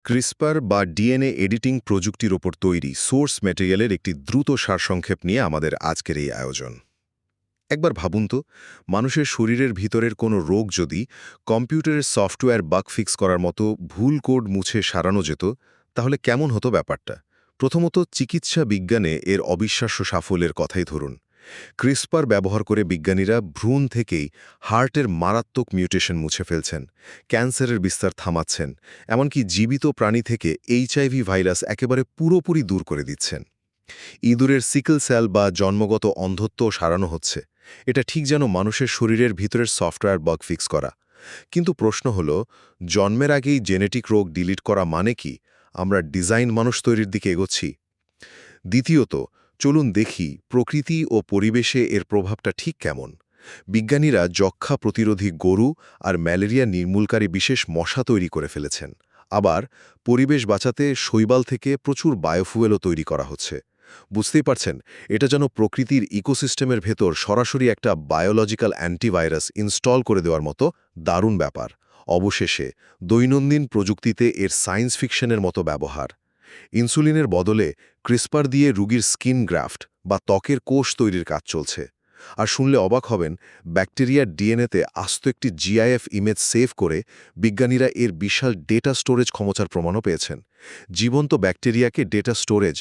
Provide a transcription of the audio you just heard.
CRISPR বা DNA editing প্রযুক্তির ওপর তৈরি সোর্স ম্যাটেরিয়ালের একটি দ্রুত সারসংক্ষেপ নিয়ে আমাদের আজকের এই আয়োজন। একবার ভাবুন তো, মানুষের শরীরের ভিতরের কোনো রোগ যদি কম্পিউটারের সফটওয়্যার বাগ ফিক্স করার মতো ভুল কোড মুছে সারানো যেত, তাহলে কেমন হতো ব্যাপারটা। প্রথমত, চিকিৎসা বিজ্ঞানে এর অবিশ্বাস্য সাফল্যের কথাই ধরুন। ক্রিসপার ব্যবহার করে বিজ্ঞানীরা ভ্রূণ থেকেই হার্টের মারাত্মক মিউটেশন মুছে ফেলছেন, ক্যান্সারের বিস্তার থামাচ্ছেন, এমনকি জীবিত প্রাণী থেকে এইচআইভি ভাইরাস একেবারে পুরোপুরি দূর করে দিচ্ছেন। ইঁদুরের সিকল সেল বা জন্মগত অন্ধত্ব সারানো হচ্ছে। এটা ঠিক যেন মানুষের শরীরের ভিতরের সফটওয়্যার বাগ ফিক্স করা। কিন্তু প্রশ্ন হল, জন্মের আগেই জেনেটিক রোগ ডিলিট করা মানে কি আমরা ডিজাইন মানুষ তৈরির দিকে এগোচ্ছি? দ্বিতীয়ত, চলুন দেখি প্রকৃতি ও পরিবেশে এর প্রভাবটা ঠিক কেমন। বিজ্ঞানীরা যক্ষ্মা প্রতিরোধী গরু আর ম্যালেরিয়া নির্মূলকারী বিশেষ মশা তৈরি করে ফেলেছেন। আবার পরিবেশ বাঁচাতে শৈবাল থেকে প্রচুর বায়োফুয়েলও তৈরি করা হচ্ছে। বুঝতেই পারছেন, এটা যেন প্রকৃতির ইকোসিস্টেমের ভেতর সরাসরি একটা বায়োলজিক্যাল অ্যান্টিভাইরাস ইনস্টল করে দেওয়ার মতো দারুণ ব্যাপার। অবশেষে দৈনন্দিন প্রযুক্তিতে এর সায়েন্স ফিকশনের মতো ব্যবহার। ইনসুলিনের বদলে ক্রিসপার দিয়ে রুগীর স্কিন গ্রাফট বা ত্বকের কোষ তৈরির কাজ চলছে। আর শুনলে অবাক হবেন, ব্যাকটেরিয়ার ডিএনএতে আস্ত একটি জিআইএফ ইমেজ সেভ করে বিজ্ঞানীরা এর বিশাল ডেটা স্টোরেজ ক্ষমতার প্রমাণও পেয়েছেন। জীবন্ত ব্যাকটেরিয়াকে ডেটা স্টোরেজ